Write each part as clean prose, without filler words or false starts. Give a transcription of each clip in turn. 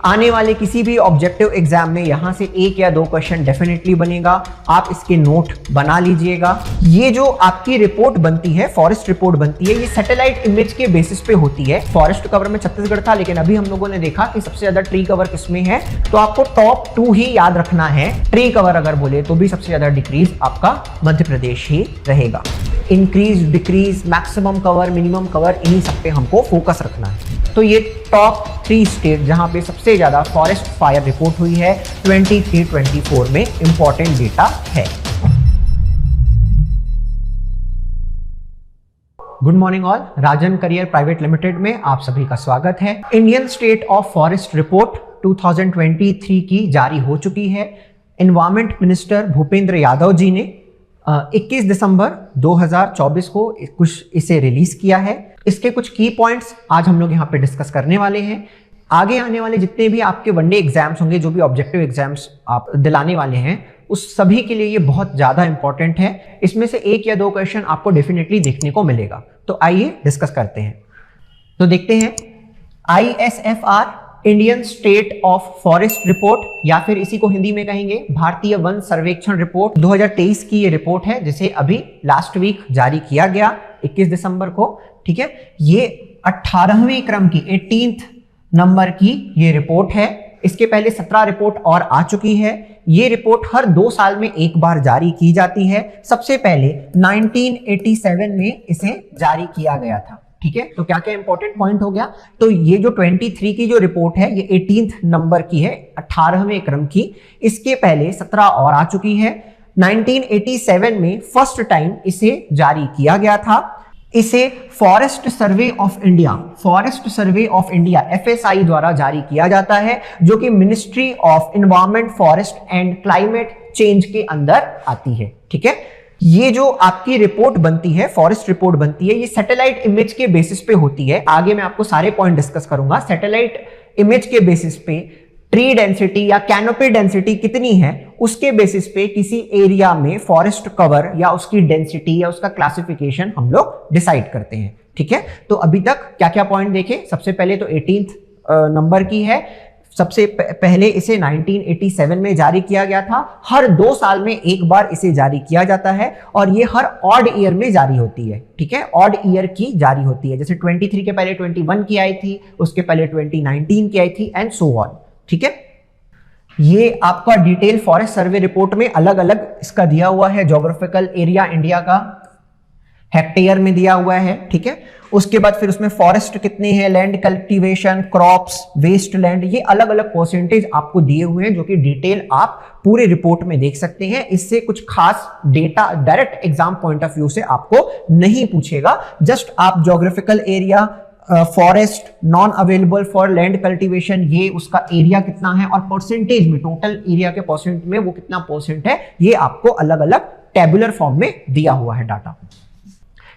आने वाले किसी भी ऑब्जेक्टिव एग्जाम में यहां से 1 या 2 क्वेश्चन डेफिनेटली बनेगा, आप इसके नोट बना लीजिएगा। ये जो आपकी रिपोर्ट बनती है, फॉरेस्ट रिपोर्ट बनती है, ये सैटेलाइट इमेज के बेसिस पे होती है। फॉरेस्ट कवर में छत्तीसगढ़ था, लेकिन अभी हम लोगों ने देखा कि सबसे ज्यादा ट्री कवर किसमें है, तो आपको टॉप 2 ही याद रखना है। ट्री कवर अगर बोले तो भी सबसे ज्यादा डिक्रीज आपका मध्य प्रदेश ही रहेगा। Increase, decrease, maximum cover, minimum cover, इन्हीं सब पे हमको फोकस रखना है। तो ये टॉप 3 स्टेट जहां पे सबसे ज्यादा फॉरेस्ट फायर रिपोर्ट हुई है 23-24 में इंपॉर्टेंट डेटा है। गुड मॉर्निंग ऑल, राजन करियर प्राइवेट लिमिटेड में आप सभी का स्वागत है। Indian state of forest report 2023 की जारी हो चुकी है। एनवायरमेंट मिनिस्टर भूपेंद्र यादव जी ने 21 दिसंबर 2024 को कुछ इसे रिलीज किया है। इसके कुछ की पॉइंट्स आज हम लोग यहाँ पे डिस्कस करने वाले हैं। आगे आने वाले जितने भी आपके वनडे एग्जाम्स होंगे, जो भी ऑब्जेक्टिव एग्जाम्स आप दिलाने वाले हैं, उस सभी के लिए ये बहुत ज्यादा इंपॉर्टेंट है। इसमें से 1 या 2 क्वेश्चन आपको डेफिनेटली देखने को मिलेगा। तो आइए डिस्कस करते हैं। तो देखते हैं ISFR Indian state of forest report, या फिर इसी को हिंदी में कहेंगे भारतीय वन सर्वेक्षण रिपोर्ट 2023 की ये रिपोर्ट है, जिसे अभी लास्ट वीक जारी किया गया 21 दिसंबर को। ठीक है, ये 18वें क्रम की 18th नंबर की ये रिपोर्ट है। इसके पहले 17 रिपोर्ट और आ चुकी है। ये रिपोर्ट हर 2 साल में एक बार जारी की जाती है। सबसे पहले 1987 में इसे जारी किया गया था। ठीक है, तो क्या क्या इंपॉर्टेंट पॉइंट हो गया, तो ये जो 23 की जो रिपोर्ट है ये 18th नंबर की है, 18वें क्रम की। इसके पहले 17 और आ चुकी है। 1987 में फर्स्ट टाइम इसे जारी किया गया था। इसे forest survey of India, forest survey of India FSI द्वारा जारी किया जाता है, जो कि ministry of environment, forest and climate change के अंदर आती है। ठीक है, ये जो आपकी रिपोर्ट बनती है, फॉरेस्ट रिपोर्ट बनती है, ये सैटेलाइट इमेज के बेसिस पे होती है। आगे मैं आपको सारे पॉइंट डिस्कस करूंगा। सैटेलाइट इमेज के बेसिस पे ट्री डेंसिटी या कैनोपी डेंसिटी कितनी है, उसके बेसिस पे किसी एरिया में फॉरेस्ट कवर या उसकी डेंसिटी या उसका क्लासिफिकेशन हम लोग डिसाइड करते हैं। ठीक है, तो अभी तक क्या क्या पॉइंट देखे। सबसे पहले तो 18th नंबर की है। सबसे पहले इसे 1987 में जारी किया गया था। हर 2 साल में एक बार इसे जारी किया जाता है, और ये हर ऑड ईयर में जारी होती है। ठीक है, ऑड ईयर की जारी होती है। जैसे 23 के पहले 21 की आई थी, उसके पहले 2019 की आई थी, एंड सो ऑन। ठीक है, ये आपका डिटेल फॉरेस्ट सर्वे रिपोर्ट में अलग अलग इसका दिया हुआ है। ज्योग्राफिकल एरिया इंडिया का हेक्टेयर में दिया हुआ है। ठीक है, उसके बाद फिर उसमें फॉरेस्ट कितने हैं, land cultivation, crops, waste land, ये अलग अलग परसेंटेज आपको दिए हुए हैं, जो कि डिटेल आप पूरे रिपोर्ट में देख सकते हैं। इससे कुछ खास data direct exam point of view से आपको नहीं पूछेगा। जस्ट आप geographical area, forest non available for land cultivation, ये उसका एरिया कितना है, और परसेंटेज में, टोटल एरिया के परसेंट में वो कितना परसेंट है, ये आपको अलग अलग टेबुलर फॉर्म में दिया हुआ है डाटा।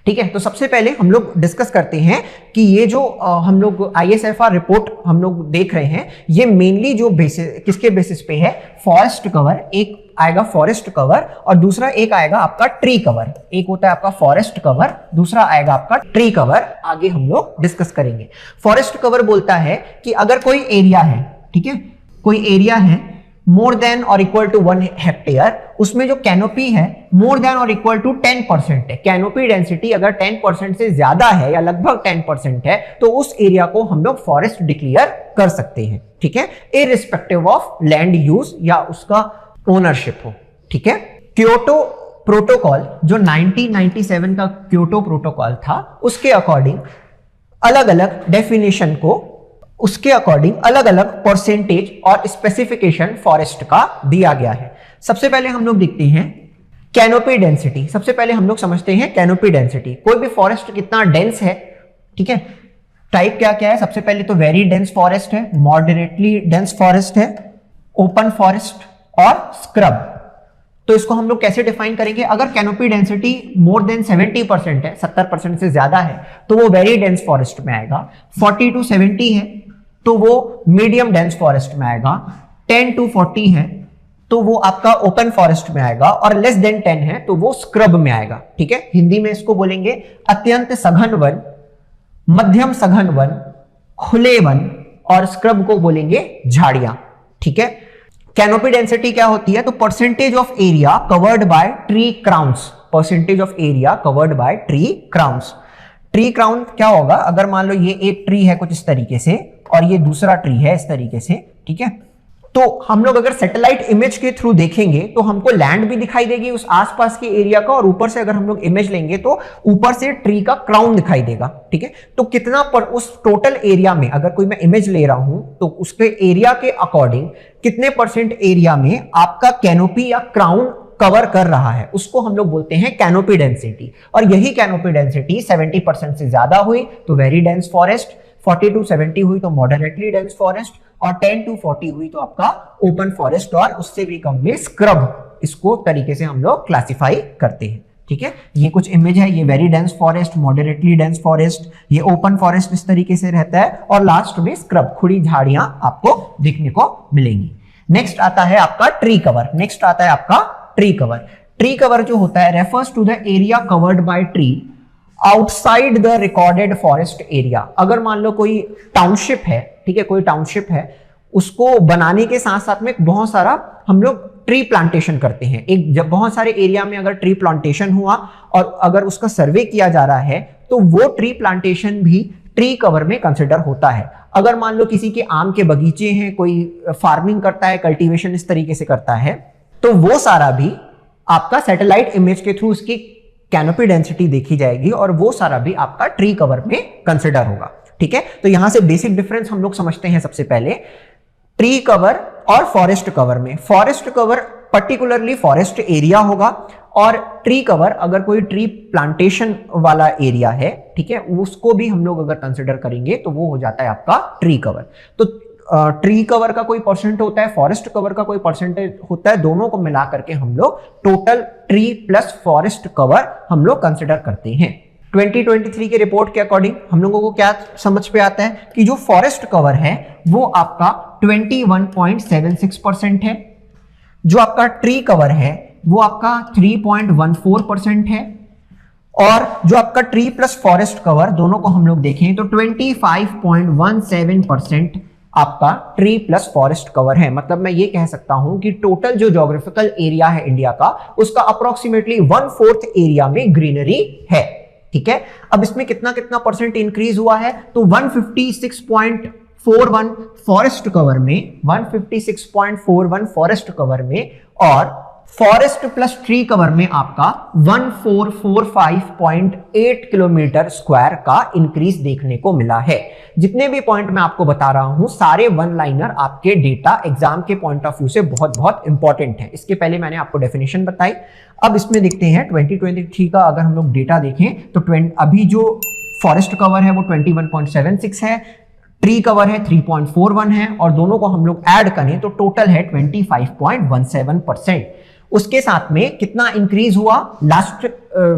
ठीक है, तो सबसे पहले हम लोग डिस्कस करते हैं कि ये जो हम लोग ISFR रिपोर्ट हम लोग देख रहे हैं, ये मेनली जो बेसिस किसके बेसिस पे है, फॉरेस्ट कवर। एक आएगा फॉरेस्ट कवर और दूसरा एक आएगा आपका ट्री कवर। एक होता है आपका फॉरेस्ट कवर, दूसरा आएगा आपका ट्री कवर। आगे हम लोग डिस्कस करेंगे। फॉरेस्ट कवर बोलता है कि अगर कोई एरिया है, ठीक है, कोई एरिया है मोर देन और इक्वल टू 1 हेक्टेयर, उसमें जो कैनोपी है मोर देन और इक्वल टू 10% है। कैनोपी डेंसिटी अगर 10% से ज्यादा है या लगभग 10% है, तो उस एरिया को हम लोग फॉरेस्ट डिक्लेयर कर सकते हैं। ठीक है, इररिस्पेक्टिव ऑफ लैंड यूज या उसका ओनरशिप हो। ठीक है, क्योटो प्रोटोकॉल जो 1997 का क्योटो प्रोटोकॉल था, उसके अकॉर्डिंग अलग अलग डेफिनेशन को, उसके अकॉर्डिंग अलग अलग परसेंटेज और स्पेसिफिकेशन फॉरेस्ट का दिया गया है। सबसे पहले हम लोग देखते हैं कैनोपी डेंसिटी। सबसे पहले हम लोग समझते हैं कैनोपी डेंसिटी। कोई भी फॉरेस्ट कितना डेंस है। ठीक है, टाइप क्या क्या है, सबसे पहले तो वेरी डेंस फॉरेस्ट है, मॉडरेटली डेंस फॉरेस्ट है, ओपन फॉरेस्ट और स्क्रब। तो इसको हम लोग कैसे डिफाइन करेंगे, अगर कैनोपी डेंसिटी मोर देन 70% है, 70% से ज्यादा है, तो वो वेरी डेंस फॉरेस्ट में आएगा। 40 to 70 है तो वो मीडियम डेंस फॉरेस्ट में आएगा। 10 to 40 है तो वो आपका ओपन फॉरेस्ट में आएगा, और लेस देन 10 है तो वो स्क्रब में आएगा। ठीक है, हिंदी में इसको बोलेंगे अत्यंत सघन वन, मध्यम सघन वन, खुले वन और स्क्रब को बोलेंगे झाड़ियां। ठीक है, कैनोपी डेंसिटी क्या होती है? तो percentage of area covered by tree crowns, percentage of area covered by tree crowns. Tree crown क्या होगा? अगर मान लो ये एक ट्री है कुछ इस तरीके से और ये दूसरा ट्री है इस तरीके से, ठीक है, तो हम लोग अगर सैटेलाइट इमेज के थ्रू देखेंगे तो हमको लैंड भी दिखाई देगी उस आसपास के एरिया का, और ऊपर से अगर हम लोग इमेज लेंगे तो ऊपर से ट्री का क्राउन दिखाई देगा। ठीक है, तो कितना पर उस टोटल एरिया में अगर कोई मैं इमेज ले रहा हूं तो उसके एरिया के अकॉर्डिंग कितने परसेंट एरिया में आपका कैनोपी या क्राउन कवर कर रहा है, उसको हम लोग बोलते हैं कैनोपी डेंसिटी। और यही कैनोपी डेंसिटी 70% से ज्यादा हुई तो वेरी डेंस फॉरेस्ट, 40 to 70 हुई तो मॉडरेटली डेंस फॉरेस्ट, और 10 to 40 हुई तो आपका ओपन फॉरेस्ट, और उससे भी कम में स्क्रब। इसको तरीके से हम लोग क्लासिफाई करते हैं। ठीक है, ये कुछ इमेज है, ये very dense forest, moderately dense forest, ये ओपन फॉरेस्ट इस तरीके से रहता है, और लास्ट में स्क्रब, खुली झाड़ियां आपको दिखने को मिलेंगी। नेक्स्ट आता है आपका ट्री कवर। नेक्स्ट आता है आपका ट्री कवर। ट्री कवर जो होता है refers to the area covered by tree outside the recorded forest area. अगर मान लो कोई टाउनशिप है, ठीक है, कोई टाउनशिप है, उसको बनाने के साथ साथ में बहुत सारा हम लोग ट्री प्लांटेशन करते हैं। एक जब बहुत सारे एरिया में अगर ट्री प्लांटेशन हुआ और अगर उसका सर्वे किया जा रहा है तो वो ट्री प्लांटेशन भी ट्री कवर में कंसिडर होता है। अगर मान लो किसी के आम के बगीचे हैं, कोई फार्मिंग करता है, कल्टीवेशन इस तरीके से करता है, तो वो सारा भी आपका सैटेलाइट इमेज के थ्रू उसकी कैनोपी डेंसिटी देखी जाएगी और वो सारा भी आपका ट्री कवर में कंसिडर होगा। ठीक है, तो यहां से बेसिक डिफरेंस हम लोग समझते हैं। सबसे पहले ट्री कवर और फॉरेस्ट कवर में, forest cover particularly forest area होगा, और ट्री कवर अगर कोई ट्री प्लांटेशन वाला एरिया है, ठीक है, उसको भी हम लोग अगर कंसिडर करेंगे तो वो हो जाता है आपका ट्री कवर। तो ट्री कवर का कोई परसेंट होता है, फॉरेस्ट कवर का कोई परसेंटेज होता है, दोनों को मिला करके हम लोग total tree plus forest cover हम लोग कंसिडर करते हैं। 2023 के रिपोर्ट के अकॉर्डिंग हम लोगों को क्या समझ पे आता है कि जो फॉरेस्ट कवर है वो आपका 21.76% है, जो आपका ट्री कवर है वो आपका 3.14% है, और जो आपका ट्री प्लस फॉरेस्ट कवर दोनों को हम लोग देखें तो 25.17% आपका ट्री प्लस फॉरेस्ट कवर है। मतलब मैं ये कह सकता हूं कि टोटल जो ज्योग्राफिकल एरिया है इंडिया का, उसका अप्रोक्सीमेटली 1/4 एरिया में ग्रीनरी है। ठीक है, अब इसमें कितना कितना परसेंट इंक्रीज हुआ है? तो 156.41 फॉरेस्ट कवर में, 156.41 फॉरेस्ट कवर में, और फॉरेस्ट प्लस ट्री कवर में आपका 1445.8 किलोमीटर स्क्वायर का इंक्रीज देखने को मिला है। जितने भी पॉइंट मैं आपको बता रहा हूं सारे वन लाइनर आपके डेटा एग्जाम के पॉइंट ऑफ व्यू से बहुत बहुत इंपॉर्टेंट है। इसके पहले मैंने आपको डेफिनेशन बताई। अब इसमें देखते हैं 2023 का अगर हम लोग डेटा देखें तो अभी जो फॉरेस्ट कवर है वो 21.76 है, ट्री कवर है 3.41 है, और दोनों को हम लोग ऐड करें तो टोटल है 25.17%। उसके साथ में कितना इंक्रीज हुआ? लास्ट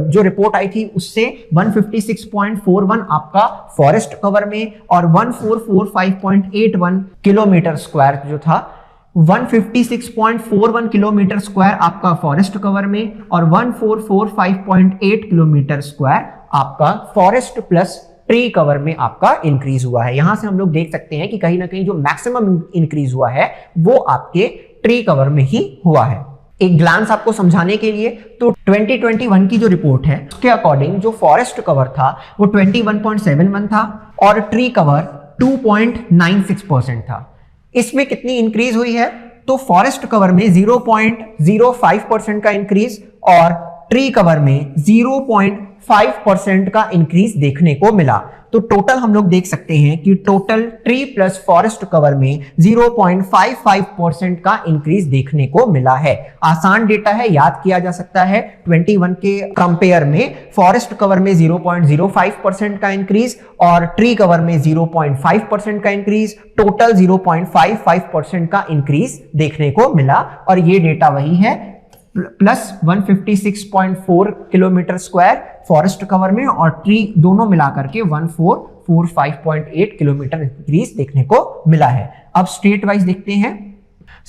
जो रिपोर्ट आई थी उससे 156.41 आपका फॉरेस्ट कवर में, और 1445.81 किलोमीटर स्क्वायर जो था, 156.41 किलोमीटर स्क्वायर आपका फॉरेस्ट कवर में, और 1445.8 किलोमीटर स्क्वायर आपका फॉरेस्ट प्लस ट्री कवर में आपका इंक्रीज हुआ है। यहां से हम लोग देख सकते हैं कि कहीं ना कहीं जो मैक्सिमम इंक्रीज हुआ है वो आपके ट्री कवर में ही हुआ है। एक ग्लांस आपको समझाने के लिए, तो 2021 की जो रिपोर्ट है उसके अकॉर्डिंग जो फॉरेस्ट कवर था वो 21.71 था और ट्री कवर 2.96% था। इसमें कितनी इंक्रीज हुई है? तो फॉरेस्ट कवर में 0.05% का इंक्रीज और ट्री कवर में 0.5% का इंक्रीज देखने को मिला। तो टोटल हम लोग देख सकते हैं कि total tree plus forest cover में 0.55% का इंक्रीज देखने को मिला है। आसान डेटा है, याद किया जा सकता है। 21 के कंपेयर में फॉरेस्ट कवर में 0.05% का इंक्रीज और ट्री कवर में 0.5% का इंक्रीज, टोटल 0.55% का इंक्रीज देखने को मिला। और ये डेटा वही है, plus 156.4 kilometre square forest cover में और ट्री दोनों मिलाकर के 1445.8 किलोमीटर इंक्रीज देखने को मिला है। अब स्टेट वाइज देखते हैं।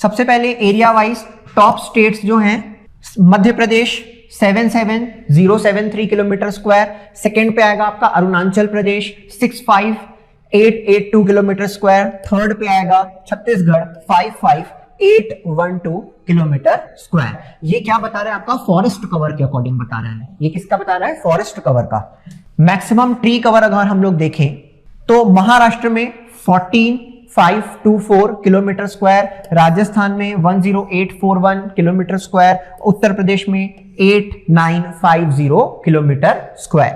सबसे पहले एरिया वाइज टॉप स्टेट्स जो हैं, Madhya Pradesh 77073 kilometre square, second पे आएगा आपका Arunachal Pradesh 65 882 kilometre square. Third पे आएगा छत्तीसगढ़ 55812 किलोमीटर स्क्वायर। ये क्या बता रहा है आपका फॉरेस्ट कवर के अकॉर्डिंग बता रहा है। ये किसका बता रहा है? फॉरेस्ट कवर का। मैक्सिमम ट्री कवर अगर हम लोग देखें तो महाराष्ट्र में 14524 किलोमीटर स्क्वायर, राजस्थान में 10841 किलोमीटर स्क्वायर, उत्तर प्रदेश में 8950 kilometre square.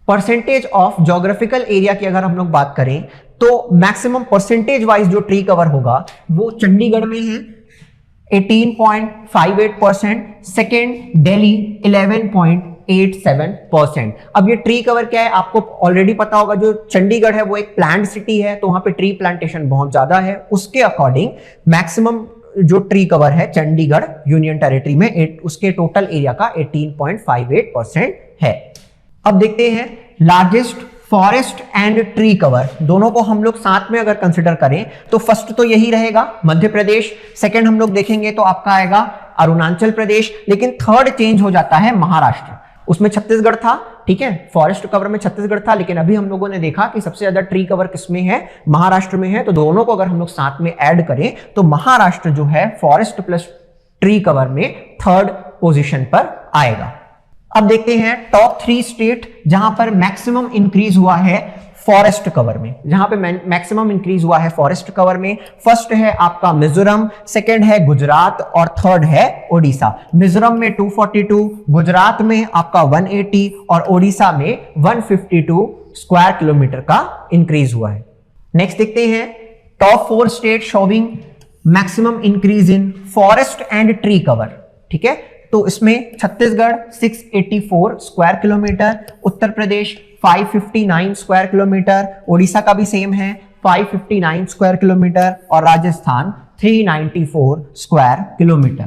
Percentage of geographical area की अगर हम लोग बात करें तो मैक्सिमम परसेंटेज वाइज जो ट्री कवर होगा वो चंडीगढ़ में है 18.58%, सेकेंड दिल्ली 11.87%। अब ये ट्री कवर क्या है आपको ऑलरेडी पता होगा। जो चंडीगढ़ है वो एक प्लांट सिटी है तो वहां पे ट्री प्लांटेशन बहुत ज्यादा है, उसके अकॉर्डिंग मैक्सिमम जो ट्री कवर है चंडीगढ़ यूनियन टेरिटरी में उसके टोटल एरिया का 18.58% है। अब देखते हैं largest forest and tree cover, दोनों को हम लोग साथ में अगर कंसिडर करें तो फर्स्ट तो यही रहेगा मध्य प्रदेश, सेकंड हम लोग देखेंगे तो आपका आएगा अरुणाचल प्रदेश, लेकिन थर्ड चेंज हो जाता है महाराष्ट्र। उसमें छत्तीसगढ़ था, ठीक है, फॉरेस्ट कवर में छत्तीसगढ़ था, लेकिन अभी हम लोगों ने देखा कि सबसे ज्यादा ट्री कवर किसमें है? महाराष्ट्र में है। तो दोनों को अगर हम लोग साथ में ऐड करें तो महाराष्ट्र जो है फॉरेस्ट प्लस ट्री कवर में थर्ड पोजीशन पर आएगा। अब देखते हैं टॉप 3 स्टेट जहां पर मैक्सिमम इंक्रीज हुआ है फॉरेस्ट कवर में, जहां पे मैक्सिमम इंक्रीज हुआ है फॉरेस्ट कवर में। फर्स्ट है आपका मिजोरम, सेकंड है गुजरात और थर्ड है ओडिशा। मिजोरम में 242, गुजरात में आपका 180 और ओडिशा में 152 स्क्वायर किलोमीटर का इंक्रीज हुआ है। नेक्स्ट देखते हैं top 4 state showing maximum increase in forest and tree cover, ठीक है। तो इसमें Chhattisgarh 684 square kilometre, Uttar Pradesh 559 square kilometre, Odisha का भी सेम है 559 स्क्वायर किलोमीटर और Rajasthan 394 square kilometre.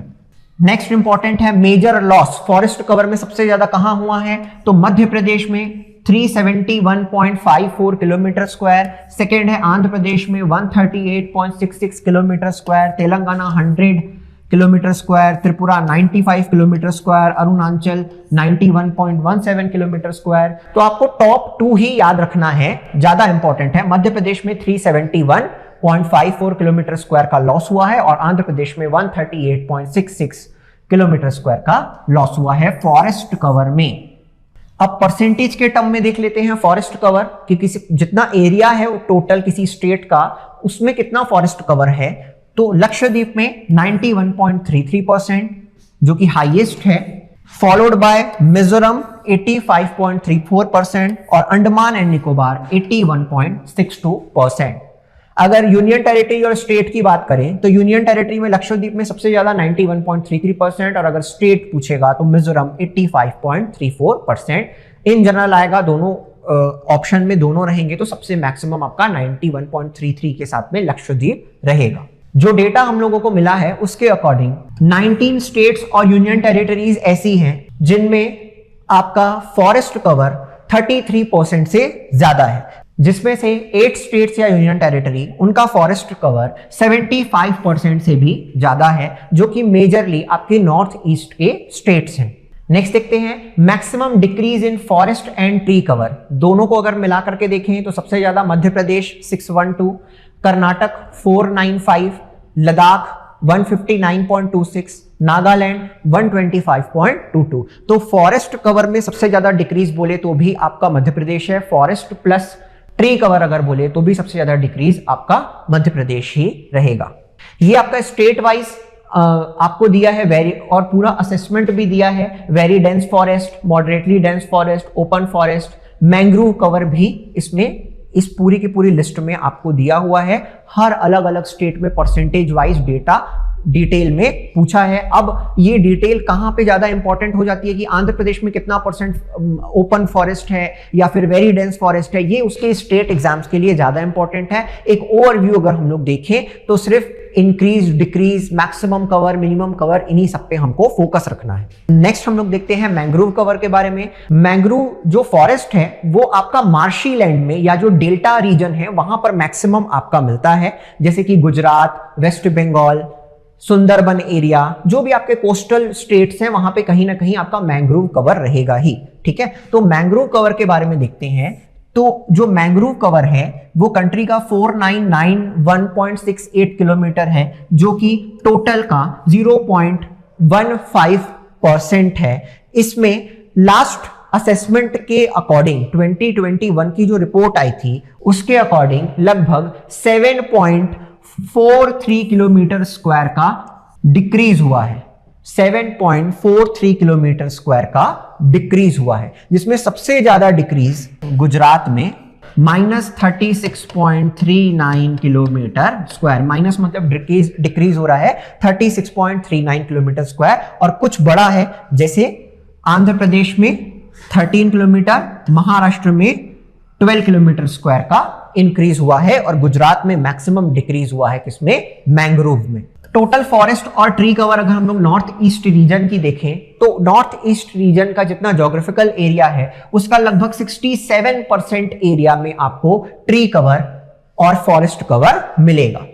Next important है मेजर लॉस फॉरेस्ट कवर में सबसे ज्यादा कहां हुआ है? तो मध्य प्रदेश में 371.54 किलोमीटर स्क्वायर, सेकेंड है आंध्र प्रदेश में 138.66 kilometre square, Telangana 100 kilometre square, Tripura 95 kilometre square, Arunachal 91.17 kilometre square. तो आपको टॉप 2 ही याद रखना है, ज्यादा इंपॉर्टेंट है। मध्य प्रदेश में 371.54 किलोमीटर स्क्वायर का लॉस हुआ है और आंध्र प्रदेश में 138.66 किलोमीटर स्क्वायर का लॉस हुआ है फॉरेस्ट कवर में। अब परसेंटेज के टर्म में देख लेते हैं फॉरेस्ट कवर कि किसी जितना एरिया है वो टोटल किसी स्टेट का उसमें कितना फॉरेस्ट कवर है। तो लक्षद्वीप में 91.33% जो कि हाईएस्ट है, फॉलोड बाय मिजोरम 85.34% और अंडमान एंड निकोबार 81.62%। अगर यूनियन टेरिटरी और स्टेट की बात करें तो यूनियन टेरिटरी में लक्षद्वीप में सबसे ज्यादा 91.33% और अगर स्टेट पूछेगा तो मिजोरम 85.34%। इन जनरल आएगा, दोनों ऑप्शन में दोनों रहेंगे तो सबसे मैक्सिमम आपका 91.33 के साथ में लक्षद्वीप रहेगा। जो डेटा हम लोगों को मिला है उसके अकॉर्डिंग 19 स्टेट्स और यूनियन टेरिटरीज ऐसी हैं जिनमें आपका फॉरेस्ट कवर 33% से ज्यादा है, जिसमें से 8 स्टेट्स या यूनियन टेरिटरी उनका फॉरेस्ट कवर 75% से भी ज्यादा है, जो कि मेजरली आपके नॉर्थ ईस्ट के स्टेट्स हैं। नेक्स्ट देखते हैं maximum decrease in forest and tree cover. दोनों को अगर मिला करके देखें तो सबसे ज्यादा मध्य प्रदेश 612, कर्नाटक 495, लद्दाख 159.26, नागालैंड 125.22। तो फॉरेस्ट कवर में सबसे ज्यादा डिक्रीज बोले तो भी आपका मध्य प्रदेश है, फॉरेस्ट प्लस ट्री कवर अगर बोले तो भी सबसे ज्यादा डिक्रीज आपका मध्य प्रदेश ही रहेगा। ये आपका स्टेट वाइज आपको दिया है वेरी, और पूरा असेसमेंट भी दिया है, very dense forest, moderately dense forest, open forest, mangrove cover भी इसमें इस पूरी की पूरी लिस्ट में आपको दिया हुआ है। हर अलग अलग स्टेट में परसेंटेज वाइज डेटा डिटेल में पूछा है। अब ये डिटेल कहां पे ज्यादा इंपॉर्टेंट हो जाती है कि आंध्र प्रदेश में कितना परसेंट ओपन फॉरेस्ट है या फिर वेरी डेंस फॉरेस्ट है, ये उसके स्टेट एग्जाम्स के लिए ज्यादा इंपॉर्टेंट है। एक ओवरव्यू अगर हम लोग देखें तो सिर्फ increase, decrease, maximum cover, minimum cover, इन्हीं सब पे हमको फोकस रखना है। नेक्स्ट हम लोग देखते हैं मैंग्रोव कवर के बारे में। मैंग्रोव जो फॉरेस्ट है वो आपका मार्शी लैंड में या जो डेल्टा रीजन है वहां पर मैक्सिमम आपका मिलता है, जैसे कि गुजरात, वेस्ट बंगाल, सुंदरबन एरिया, जो भी आपके कोस्टल स्टेट्स हैं वहां पे कहीं ना कहीं आपका मैंग्रोव कवर रहेगा ही। ठीक है, तो मैंग्रोव कवर के बारे में देखते हैं तो जो मैंग्रोव कवर है वो कंट्री का 4991.68 किलोमीटर है, जो कि टोटल का 0.15% है। इसमें लास्ट असेसमेंट के अकॉर्डिंग 2021 की जो रिपोर्ट आई थी उसके अकॉर्डिंग लगभग 7.43 किलोमीटर स्क्वायर का डिक्रीज हुआ है। 7.43 किलोमीटर स्क्वायर का डिक्रीज हुआ है, जिसमें सबसे ज्यादा डिक्रीज गुजरात में -36.39 किलोमीटर स्क्वायर, माइनस मतलब डिक्रीज हो रहा है 36.39 किलोमीटर स्क्वायर। और कुछ बड़ा है, जैसे आंध्र प्रदेश में 13 किलोमीटर, महाराष्ट्र में 12 किलोमीटर स्क्वायर का इंक्रीज हुआ है, और गुजरात में मैक्सिमम डिक्रीज हुआ है किसमें, मैंग्रोव में। टोटल फॉरेस्ट और ट्री कवर अगर हम लोग नॉर्थ ईस्ट रीजन की देखें तो नॉर्थ ईस्ट रीजन का जितना ज्योग्राफिकल एरिया है उसका लगभग 67% एरिया में आपको ट्री कवर और फॉरेस्ट कवर मिलेगा।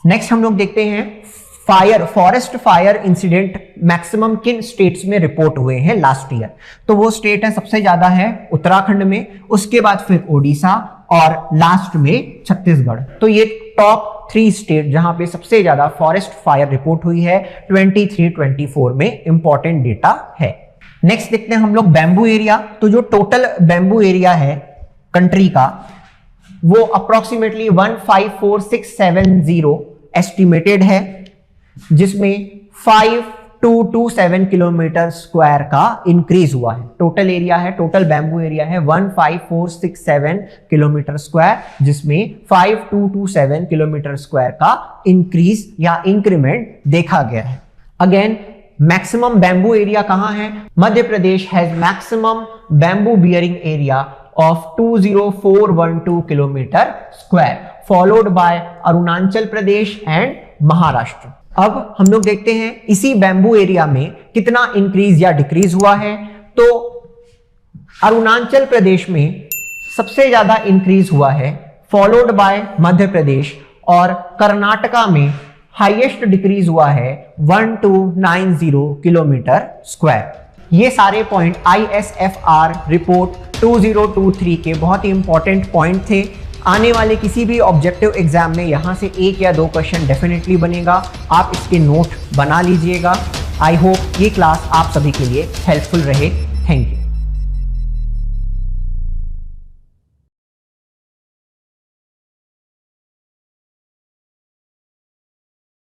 नेक्स्ट हम लोग देखते हैं फॉरेस्ट फायर इंसिडेंट मैक्सिमम किन स्टेट्स में रिपोर्ट हुए हैं लास्ट ईयर। तो वो स्टेट है, सबसे ज्यादा है उत्तराखंड में, उसके बाद फिर ओडिशा और लास्ट में छत्तीसगढ़। तो ये टॉप 3 स्टेट जहां पे सबसे ज्यादा फॉरेस्ट फायर रिपोर्ट हुई है 23-24 में, इंपॉर्टेंट डेटा है। नेक्स्ट देखते हैं हम लोग बैम्बू एरिया। तो जो टोटल बैम्बू एरिया है कंट्री का वो अप्रोक्सीमेटली 154670 एस्टिमेटेड है, जिसमें 5227 किलोमीटर स्क्वायर का इंक्रीज हुआ है। टोटल एरिया है, टोटल बैम्बू एरिया है 15467 किलोमीटर स्क्वायर, जिसमें 5227 किलोमीटर स्क्वायर का इंक्रीज या इंक्रीमेंट देखा गया है। अगेन मैक्सिमम बैम्बू एरिया कहां है? Madhya Pradesh has maximum bamboo bearing area of 20412 kilometre square, followed by Arunachal Pradesh and Maharashtra. अब हम लोग देखते हैं इसी बैम्बू एरिया में कितना इंक्रीज या डिक्रीज हुआ है। तो अरुणाचल प्रदेश में सबसे ज्यादा इंक्रीज हुआ है, फॉलोड बाय मध्य प्रदेश, और कर्नाटका में हाईएस्ट डिक्रीज हुआ है 1290 किलोमीटर स्क्वायर। ये सारे पॉइंट ISFR रिपोर्ट 2023 के बहुत ही इंपॉर्टेंट पॉइंट थे। आने वाले किसी भी ऑब्जेक्टिव एग्जाम में यहां से 1 या 2 क्वेश्चन डेफिनेटली बनेगा, आप इसके नोट बना लीजिएगा। आई होप ये क्लास आप सभी के लिए हेल्पफुल रहे। Thank you.